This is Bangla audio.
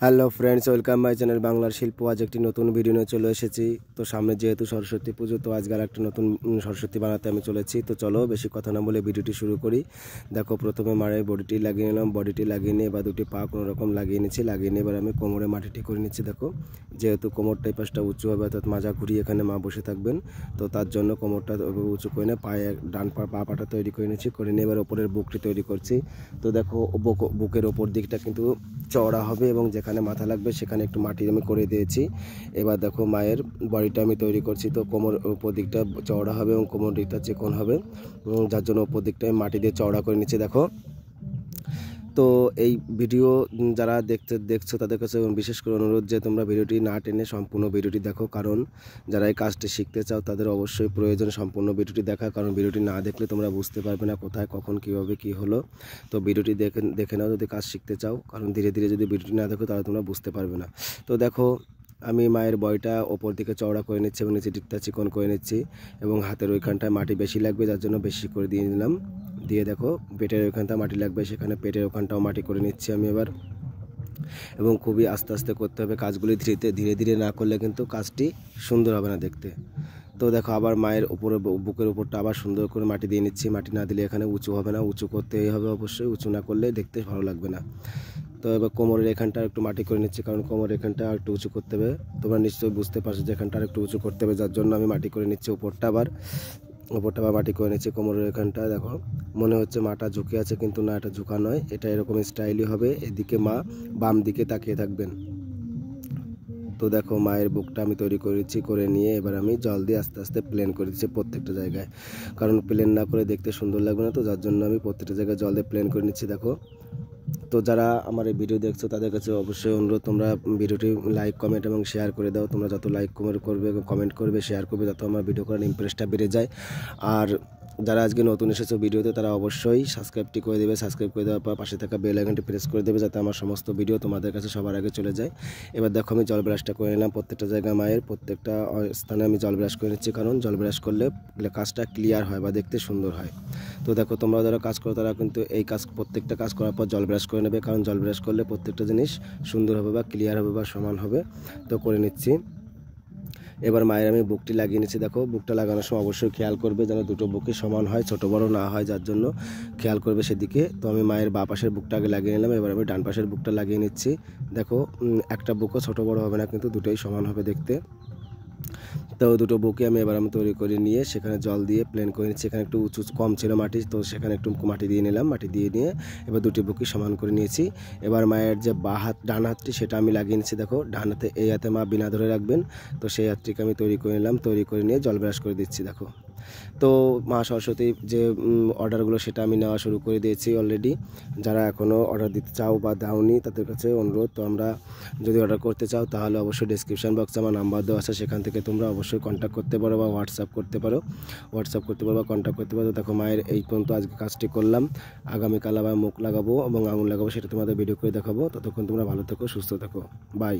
Hello friends, welcome my channel বাংলার শিল্প। আজ একটি নতুন ভিডিও নিয়ে চলে এসেছি। তো সামনে যেহেতু সরস্বতী পুজো, তো আজকে আর একটা নতুন সরস্বতী বানাতে আমি চলেছি। তো চলো বেশি কথা না বলে ভিডিওটি শুরু করি। দেখো, প্রথমে মায়ের বডিটি লাগিয়ে নিলাম। বডিটি লাগিয়ে নিয়ে বা দুটি পা কোনো রকম লাগিয়ে নিচ্ছি। লাগিয়ে নিয়ে এবার আমি কোমরে মাটিটি করে নিচ্ছি। দেখো, যেহেতু কোমরটা এই পাশটা উঁচু হবে, অর্থাৎ মাজা ঘুরিয়ে এখানে মা বসে থাকবেন, তো তার জন্য কোমরটা উঁচু করে নিয়ে পায়ে ডান পা পাটা তৈরি করে নিচ্ছি। করে নিয়ে এবার ওপরের বুকটি তৈরি করছি। তো দেখো, বুকের ওপর দিকটা কিন্তু চওড়া হবে এবং যেখানে মাথা লাগবে সেখানে একটু মাটি আমি করে দিয়েছি। এবার দেখো, মায়ের বডিটা আমি তৈরি করছি। তো কোমর উপর দিকটা চওড়া হবে এবং কোমর দিকটা চিকন হবে, যার জন্য উপর দিকটা আমি মাটি দিয়ে চওড়া করে নিচ্ছি। দেখো, তো এই ভিডিও যারা দেখছো তাদের কাছে বিশেষ করে অনুরোধ যে তোমরা ভিডিওটি না টেনে সম্পূর্ণ ভিডিওটি দেখো, কারণ যারা এই কাজটি শিখতে চাও তাদের অবশ্যই প্রয়োজন সম্পূর্ণ ভিডিওটি দেখা, কারণ ভিডিওটি না দেখলে তোমরা বুঝতে পারবে না কোথায় কখন কীভাবে কী হলো। তো ভিডিওটি দেখে নাও যদি কাজ শিখতে চাও, কারণ ধীরে ধীরে যদি ভিডিওটি না দেখো তাহলে তোমরা বুঝতে পারবে না। তো দেখো, আমি মায়ের বডিটা ওপর দিকে চওড়া করে নিচ্ছি এবং নিচে দিকটা চিকন করে নিচ্ছি এবং হাতের ওইখানটায় মাটি বেশি লাগবে, যার জন্য বেশি করে দিয়ে নিলাম। দিয়ে দেখো, পেটের ওইখানটা মাটি লাগবে, সেখানে পেটের ওখানটাও মাটি করে নিচ্ছি আমি এবার। এবং খুবই আস্তে আস্তে করতে হবে কাজগুলি, ধীরে ধীরে না করলে কিন্তু কাজটি সুন্দর হবে না দেখতে। তো দেখো, আবার মায়ের উপরে বুকের উপরটা আবার সুন্দর করে মাটি দিয়ে নিচ্ছি। মাটি না দিলে এখানে উঁচু হবে না, উঁচু করতেই হবে অবশ্যই, উঁচু না করলে দেখতে ভালো লাগবে না। তো এবার কোমরের এখানটা একটু মাটি করে নিচ্ছি, কারণ কোমরের এখানটা একটু উঁচু করতে হবে। তোমরা নিশ্চয়ই বুঝতে পারছো যে এখানটা একটু উঁচু করতে হবে, যার জন্য আমি মাটি করে নিচ্ছি। উপরটা আবার মাটি করে নিচ্ছি। কোমরের এখানটা দেখো, মনে হচ্ছে মাটা ঝুঁকে আছে, কিন্তু না, এটা ঝুঁকা নয়, এটা এরকম স্টাইলই হবে। এদিকে মা বাম দিকে তাকিয়ে থাকবেন। তো দেখো, মায়ের বুকটা আমি তৈরি করেছি। করে নিয়ে এবার আমি জল দিয়ে আস্তে আস্তে প্লেন করে দিচ্ছি প্রত্যেকটা জায়গায়, কারণ প্লেন না করে দেখতে সুন্দর লাগবে না। তো যার জন্য আমি প্রত্যেকটা জায়গায় জল দিয়ে প্লেন করে নিচ্ছি। দেখো, তো যারা আমার এই ভিডিও দেখছো তাদের কাছে অবশ্যই অনুরোধ, তোমরা ভিডিওটি লাইক, কমেন্ট এবং শেয়ার করে দাও। তোমরা যত লাইক করবে, কমেন্ট করবে, শেয়ার করবে, তত আমার ভিডিও করার ইন্টারেস্টটা বেড়ে যায়। আর যারা আজকে নতুন এসেছো ভিডিওতে, তারা অবশ্যই সাবস্ক্রাইবটি করে দেবে। সাবস্ক্রাইব করে দেওয়ার পর পাশে থাকা বেল আইকনটি প্রেস করে দেবে, যাতে আমার সমস্ত ভিডিও তোমাদের কাছে সবার আগে চলে যায়। এবার দেখো, আমি জল ব্রাশটা করে নিলাম। প্রত্যেকটা জায়গায় মায়ের প্রত্যেকটা স্থানে আমি জল ব্রাশ করে নিচ্ছি, কারণ জল ব্রাশ করলে কাজটা ক্লিয়ার হয় বা দেখতে সুন্দর হয়। তো দেখো, তোমরা যারা কাজ করো তারা কিন্তু এই কাজ প্রত্যেকটা কাজ করার পর জল ব্রাশ করে নেবে, কারণ জল ব্রাশ করলে প্রত্যেকটা জিনিস সুন্দর হবে বা ক্লিয়ার হবে বা সমান হবে। তো করে নিচ্ছি। এবার মায়ের আমি বুকটি লাগিয়ে নিচ্ছি। দেখো, বুকটা লাগানোর সময় অবশ্যই খেয়াল করবে যেন দুটো বুকই সমান হয়, ছোটো বড়ো না হয়, যার জন্য খেয়াল করবে সেদিকে। তো আমি মায়ের বাঁ পাশের বুকটা আগে লাগিয়ে নিলাম। এবার আমি ডান পাশের বুকটা লাগিয়ে নিচ্ছি। দেখো, একটা বুকও ছোটো বড়ো হবে না, কিন্তু দুটোই সমান হবে দেখতে। তো দুটো বুকে আমি তৈরি করে নিয়ে সেখানে জল দিয়ে প্লেন করে নিচ্ছি। এখানে একটু উঁচু কম ছিল মাটি, তো সেখানে একটু মাটি দিয়ে নিলাম। মাটি দিয়ে নিয়ে এবার দুটি বুকই সমান করে নিয়েছি। এবার মায়ের যে ডান হাতটি সেটা আমি লাগিয়ে নিচ্ছি। দেখো, ডান হাতে এই হাতে মা বিনা ধরে রাখবেন, তো সেই হাতটিকে আমি তৈরি করে নিলাম। তৈরি করে নিয়ে জল ব্রাশ করে দিচ্ছি। দেখো, তো মা সরস্বতীর যে অর্ডারগুলো সেটা আমি নেওয়া শুরু করে দিয়েছি অলরেডি। যারা এখনও অর্ডার দিতে চাও বা দাওনি তাদের কাছে অনুরোধ, তো আমরা যদি অর্ডার করতে চাও তাহলে অবশ্যই ডেসক্রিপশন বক্সে আমার নাম্বার দেওয়া আছে, সেখান থেকে তোমরা অবশ্যই কন্ট্যাক্ট করতে পারো বা হোয়াটসঅ্যাপ করতে পারো বা কন্ট্যাক্ট করতে পারো। দেখো, মায়ের এই পর্যন্ত আজকে কাজটি করলাম। আগামীকাল আবার মুখ লাগাবো এবং আঙুল লাগাবো, সেটা তোমাদের ভিডিও করে দেখাবো। ততক্ষণ তোমরা ভালো থেকো, সুস্থ থেকো, বাই।